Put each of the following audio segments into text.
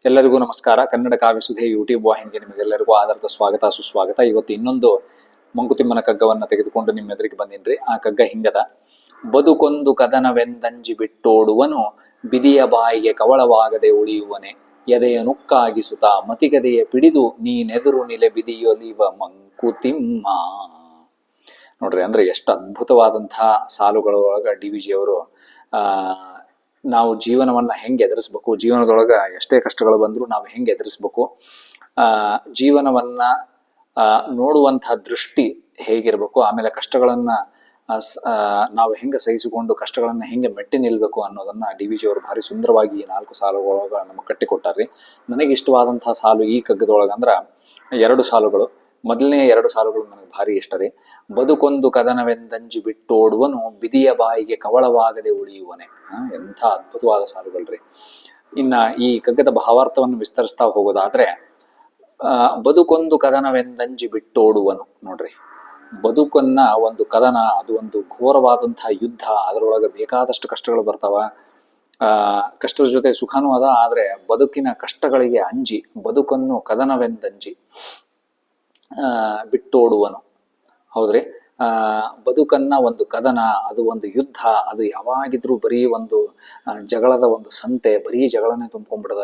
ಎಲ್ಲರಿಗೂ ನಮಸ್ಕಾರ. ಕನ್ನಡ ಕಾವ್ಯಸುಧೆ ಯೂಟ್ಯೂಬ್ ವಾಹಿನಿಗೆ ನಿಮಗೆಲ್ಲರಿಗೂ ಆಧಾರದ ಸ್ವಾಗತ ಸುಸ್ವಾಗತ. ಇವತ್ತು ಇನ್ನೊಂದು ಮಂಕುತಿಮ್ಮನ ಕಗ್ಗವನ್ನು ತೆಗೆದುಕೊಂಡು ನಿಮ್ಮ ಎದುರಿಗೆ ಬಂದಿನ್ರಿ. ಆ ಕಗ್ಗ ಹಿಂಗದ: ಬದುಕೊಂದು ಕದನವೆಂದಂಜಿ ಬಿಟ್ಟೋಡುವನು, ಬಿದಿಯ ಬಾಯಿಗೆ ಕವಳವಾಗದೆ ಉಳಿಯುವನೆ. ಎದೆಯ ನುಕ್ಕಾಗಿಸುತ್ತ ಮತಿಗದೆಯ ಪಿಡಿದು, ನೀನೆದುರು ನಿಲೆ ಬಿದಿಯೊಲಿವ ಮಂಕುತಿಮ್ಮ. ನೋಡ್ರಿ, ಅಂದ್ರೆ ಎಷ್ಟು ಅದ್ಭುತವಾದಂತಹ ಸಾಲುಗಳೊಳಗ DVG ಅವರು ನಾವು ಜೀವನವನ್ನ ಹೆಂಗೆ ಎದುರಿಸ್ಬೇಕು, ಜೀವನದೊಳಗ ಎಷ್ಟೇ ಕಷ್ಟಗಳು ಬಂದರೂ ನಾವು ಹೆಂಗೆ ಎದುರಿಸ್ಬೇಕು, ಜೀವನವನ್ನ ನೋಡುವಂತಹ ದೃಷ್ಟಿ ಹೇಗಿರ್ಬೇಕು, ಆಮೇಲೆ ಕಷ್ಟಗಳನ್ನ ನಾವು ಹೆಂಗೆ ಸಹಿಸಿಕೊಂಡು ಕಷ್ಟಗಳನ್ನ ಹೆಂಗೆ ಮೆಟ್ಟಿ ನಿಲ್ಬೇಕು ಅನ್ನೋದನ್ನ DVG ಅವರು ಭಾರಿ ಸುಂದರವಾಗಿ ಈ 4 ಸಾಲುಗಳೊಳಗ ನಮಗೆ ಕಟ್ಟಿಕೊಟ್ಟಾರ್ರಿ. ನನಗೆ ಇಷ್ಟವಾದಂತಹ ಸಾಲು ಈ ಕಗ್ಗದೊಳಗಂದ್ರ 2 ಸಾಲುಗಳು. ಮೊದಲನೇ 2 ಸಾಲುಗಳು ನನಗೆ ಭಾರಿ ಇಷ್ಟ ರೀ. ಬದುಕೊಂದು ಕದನವೆಂದಂಜಿ ಬಿಟ್ಟೋಡುವನು, ಬಿದಿಯ ಬಾಯಿಗೆ ಕವಳವಾಗದೆ ಉಳಿಯುವನೆ. ಎಂಥ ಅದ್ಭುತವಾದ ಸಾಲುಗಳ್ರಿ. ಇನ್ನ ಈ ಕಗ್ಗದ ಭಾವಾರ್ಥವನ್ನು ವಿಸ್ತರಿಸ್ತಾ ಹೋಗೋದಾದ್ರೆ, ಬದುಕೊಂದು ಕದನವೆಂದಂಜಿ ಬಿಟ್ಟೋಡುವನು. ನೋಡ್ರಿ, ಬದುಕನ್ನ ಒಂದು ಕದನ, ಅದು ಒಂದು ಘೋರವಾದಂತಹ ಯುದ್ಧ. ಅದರೊಳಗೆ ಬೇಕಾದಷ್ಟು ಕಷ್ಟಗಳು ಬರ್ತಾವ. ಕಷ್ಟದ ಜೊತೆ ಸುಖನೂ ಅದ. ಆದ್ರೆ ಬದುಕಿನ ಕಷ್ಟಗಳಿಗೆ ಅಂಜಿ, ಬದುಕನ್ನು ಕದನವೆಂದಂಜಿ ಬಿಟ್ಟೋಡುವನು. ಹೌದ್ರಿ, ಬದುಕನ್ನ ಒಂದು ಕದನ, ಅದು ಒಂದು ಯುದ್ಧ. ಅದು ಯಾವಾಗಿದ್ರೂ ಬರೀ ಒಂದು ಜಗಳದ ಒಂದು ಸಂತೆ, ಬರೀ ಜಗಳನೇ ತುಂಬ್ಕೊಂಡ್ಬಿಡದ.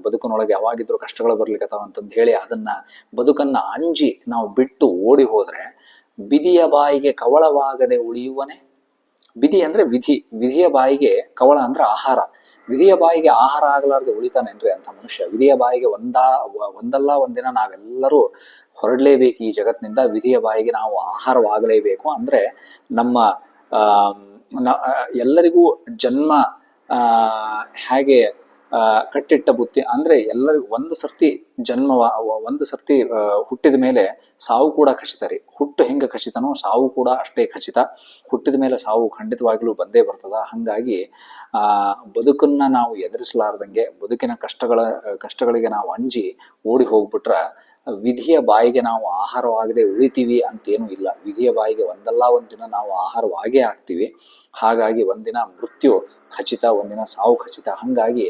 ಬದುಕಿನೊಳಗೆ ಯಾವಾಗಿದ್ರು ಕಷ್ಟಗಳು ಬರ್ಲಿಕ್ಕತ್ತಾವ ಅಂತಂದು ಹೇಳಿ ಅದನ್ನ ಬದುಕನ್ನ ಅಂಜಿ ನಾವು ಬಿಟ್ಟು ಓಡಿ ಹೋದ್ರೆ, ಬಿದಿಯ ಬಾಯಿಗೆ ಕವಳವಾಗದೆ ಉಳಿಯುವನೆ. ಬಿದಿ ಅಂದ್ರೆ ವಿಧಿ, ವಿಧಿಯ ಬಾಯಿಗೆ ಕವಳ ಅಂದ್ರೆ ಆಹಾರ. ವಿಧಿಯ ಬಾಯಿಗೆ ಆಹಾರ ಆಗಲಾರ್ದೆ ಉಳಿತಾನೇನ್ರಿ ಅಂತ ಮನುಷ್ಯ? ವಿಧಿಯ ಬಾಯಿಗೆ ಒಂದಲ್ಲ ಒಂದಿನ ನಾವೆಲ್ಲರೂ ಹೊರಡ್ಲೇಬೇಕು ಈ ಜಗತ್ತಿನಿಂದ. ವಿಧಿಯ ಬಾಯಿಗೆ ನಾವು ಆಹಾರವಾಗಲೇಬೇಕು. ಅಂದ್ರೆ ನಮ್ಮ ಎಲ್ಲರಿಗೂ ಜನ್ಮ ಹೇಗೆ ಕಟ್ಟಿಟ್ಟ ಬುತ್ತಿ ಅಂದ್ರೆ, ಎಲ್ಲರಿಗೂ ಒಂದು ಸರ್ತಿ ಒಂದು ಸರ್ತಿ ಹುಟ್ಟಿದ ಮೇಲೆ ಸಾವು ಕೂಡ ಖಚಿತ ರೀ. ಹುಟ್ಟು ಹೆಂಗ ಖಚಿತನೋ ಸಾವು ಕೂಡ ಅಷ್ಟೇ ಖಚಿತ. ಹುಟ್ಟಿದ ಮೇಲೆ ಸಾವು ಖಂಡಿತವಾಗ್ಲೂ ಬಂದೇ ಬರ್ತದ. ಹಂಗಾಗಿ ಬದುಕನ್ನ ನಾವು ಎದುರಿಸಲಾರ್ದಂಗೆ, ಬದುಕಿನ ಕಷ್ಟಗಳಿಗೆ ನಾವು ಅಂಜಿ ಓಡಿ ಹೋಗ್ಬಿಟ್ರ ವಿಧಿಯ ಬಾಯಿಗೆ ನಾವು ಆಹಾರವಾಗದೆ ಉಳಿತೀವಿ ಅಂತೇನು ಇಲ್ಲ. ವಿಧಿಯ ಬಾಯಿಗೆ ಒಂದಲ್ಲ ಒಂದಿನ ನಾವು ಆಹಾರವಾಗೇ ಆಗ್ತೀವಿ. ಹಾಗಾಗಿ ಒಂದಿನ ಮೃತ್ಯು ಖಚಿತ, ಒಂದಿನ ಸಾವು ಖಚಿತ. ಹಂಗಾಗಿ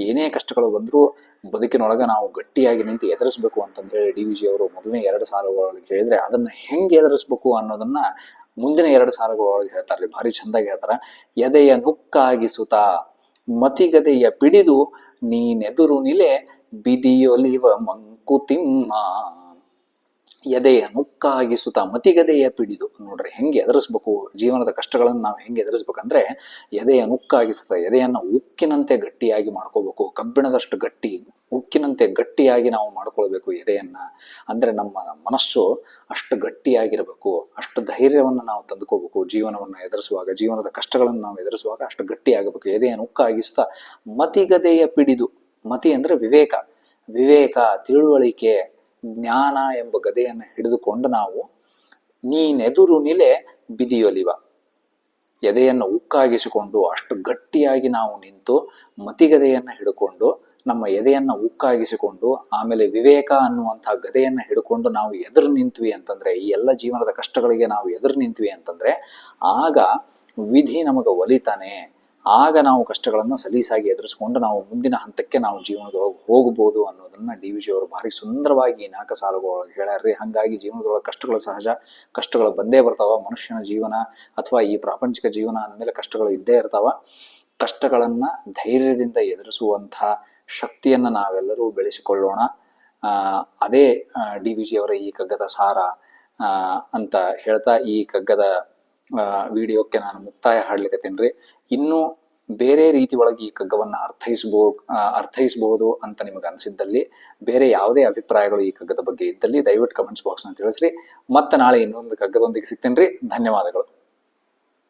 ಏನೇ ಕಷ್ಟಗಳು ಬಂದರೂ ಬದುಕಿನೊಳಗ ನಾವು ಗಟ್ಟಿಯಾಗಿ ನಿಂತು ಎದುರಿಸ್ಬೇಕು ಅಂತಂದು ಹೇಳಿ DVG ಅವರು ಮೊದಲನೇ 2 ಸಾಲುಗಳೊಳಗೆ ಹೇಳಿದ್ರೆ, ಅದನ್ನ ಹೆಂಗೆ ಎದುರಿಸ್ಬೇಕು ಅನ್ನೋದನ್ನ ಮುಂದಿನ 2 ಸಾಲುಗಳೊಳಗೆ ಹೇಳ್ತಾರ್ರಿ. ಭಾರಿ ಚಂದಾಗಿ ಹೇಳ್ತಾರ. ಎದೆಯ ನುಕ್ಕಾಗಿಸುತ್ತ ಮತಿಗದೆಯ ಪಿಡಿದು, ನೀನೆದುರು ನಿಲೆ ಬಿದಿಯೊಲಿವ ಮಂಕುತಿಮ್ಮ. ಎದೆಯ ನುಕ್ಕಾಗಿಸುತ್ತ ಮತಿಗದೆಯ ಪಿಡಿದು. ನೋಡ್ರಿ, ಹೆಂಗೆ ಎದುರಿಸ್ಬೇಕು ಜೀವನದ ಕಷ್ಟಗಳನ್ನು ನಾವು ಹೆಂಗೆ ಎದುರಿಸ್ಬೇಕಂದ್ರೆ, ಎದೆಯ ನುಕ್ಕಾಗಿಸುತ್ತ, ಎದೆಯನ್ನ ಉಕ್ಕಿನಂತೆ ಗಟ್ಟಿಯಾಗಿ ಮಾಡ್ಕೋಬೇಕು. ಕಬ್ಬಿಣದಷ್ಟು ಗಟ್ಟಿ, ಉಕ್ಕಿನಂತೆ ಗಟ್ಟಿಯಾಗಿ ನಾವು ಮಾಡ್ಕೊಳ್ಬೇಕು ಎದೆಯನ್ನ. ಅಂದ್ರೆ ನಮ್ಮ ಮನಸ್ಸು ಅಷ್ಟು ಗಟ್ಟಿಯಾಗಿರ್ಬೇಕು, ಅಷ್ಟು ಧೈರ್ಯವನ್ನು ನಾವು ತಂದುಕೋಬೇಕು. ಜೀವನವನ್ನು ಎದುರಿಸುವಾಗ, ಜೀವನದ ಕಷ್ಟಗಳನ್ನು ನಾವು ಎದುರಿಸುವಾಗ ಅಷ್ಟು ಗಟ್ಟಿಯಾಗಬೇಕು. ಎದೆಯ ನುಕ್ಕಾಗಿಸುತ್ತ ಮತಿಗದೆಯ ಪಿಡಿದು. ಮತಿ ಅಂದ್ರೆ ವಿವೇಕ, ವಿವೇಕ, ತಿಳುವಳಿಕೆ, ಜ್ಞಾನ ಎಂಬ ಗದೆಯನ್ನು ಹಿಡಿದುಕೊಂಡು ನಾವು ನೀನೆದುರು ನಿಲೆ ಬಿದಿಯೊಲಿವ. ಎದೆಯನ್ನು ಉಕ್ಕಾಗಿಸಿಕೊಂಡು ಅಷ್ಟು ಗಟ್ಟಿಯಾಗಿ ನಾವು ನಿಂತು, ಮತಿಗದೆಯನ್ನ ಹಿಡ್ಕೊಂಡು, ನಮ್ಮ ಎದೆಯನ್ನ ಉಕ್ಕಾಗಿಸಿಕೊಂಡು, ಆಮೇಲೆ ವಿವೇಕ ಅನ್ನುವಂತಹ ಗದೆಯನ್ನ ಹಿಡ್ಕೊಂಡು ನಾವು ಎದುರು ನಿಂತ್ವಿ ಅಂತಂದ್ರೆ, ಈ ಎಲ್ಲ ಜೀವನದ ಕಷ್ಟಗಳಿಗೆ ನಾವು ಎದುರು ನಿಂತ್ವಿ ಅಂತಂದ್ರೆ, ಆಗ ವಿಧಿ ನಮಗ ಒಲಿತಾನೆ. ಆಗ ನಾವು ಕಷ್ಟಗಳನ್ನ ಸಲೀಸಾಗಿ ಎದುರಿಸ್ಕೊಂಡು ನಾವು ಮುಂದಿನ ಹಂತಕ್ಕೆ ನಾವು ಜೀವನದೊಳಗೆ ಹೋಗ್ಬೋದು ಅನ್ನೋದನ್ನ DVG ಅವರು ಭಾರಿ ಸುಂದರವಾಗಿ 4 ಸಾಲುಗಳೊಳಗೆ ಹೇಳ್ಯಾರ್ರಿ. ಹಂಗಾಗಿ ಜೀವನದೊಳಗೆ ಕಷ್ಟಗಳು ಸಹಜ, ಕಷ್ಟಗಳು ಬಂದೇ ಬರ್ತಾವ. ಮನುಷ್ಯನ ಜೀವನ ಅಥವಾ ಈ ಪ್ರಾಪಂಚಿಕ ಜೀವನ ಅಂದಮೇಲೆ ಕಷ್ಟಗಳು ಇದ್ದೇ ಇರ್ತಾವ. ಕಷ್ಟಗಳನ್ನ ಧೈರ್ಯದಿಂದ ಎದುರಿಸುವಂತಹ ಶಕ್ತಿಯನ್ನ ನಾವೆಲ್ಲರೂ ಬೆಳೆಸಿಕೊಳ್ಳೋಣ. ಅದೇ DVG ಅವರ ಈ ಕಗ್ಗದ ಸಾರ ಅಂತ ಹೇಳ್ತಾ ಈ ಕಗ್ಗದ ವಿಡಿಯೋಕ್ಕೆ ನಾನು ಮುಕ್ತಾಯ ಹಾಡ್ಲಿಕ್ಕತ್ತೇನ್ರಿ. ಇನ್ನು ಬೇರೆ ರೀತಿ ಒಳಗೆ ಈ ಕಗ್ಗವನ್ನ ಅರ್ಥೈಸಬಹುದು ಅಂತ ನಿಮಗೆ ಅನಿಸಿದ್ದಲ್ಲಿ, ಬೇರೆ ಯಾವುದೇ ಅಭಿಪ್ರಾಯಗಳು ಈ ಕಗ್ಗದ ಬಗ್ಗೆ ಇದ್ದಲ್ಲಿ ದಯವಿಟ್ಟು ಕಮೆಂಟ್ಸ್ ಬಾಕ್ಸ್ ನ ತಿಳಿಸ್ರಿ. ಮತ್ತೆ ನಾಳೆ ಇನ್ನೊಂದು ಕಗ್ಗದೊಂದಿಗೆ ಸಿಗ್ತೇನ್ರಿ. ಧನ್ಯವಾದಗಳು.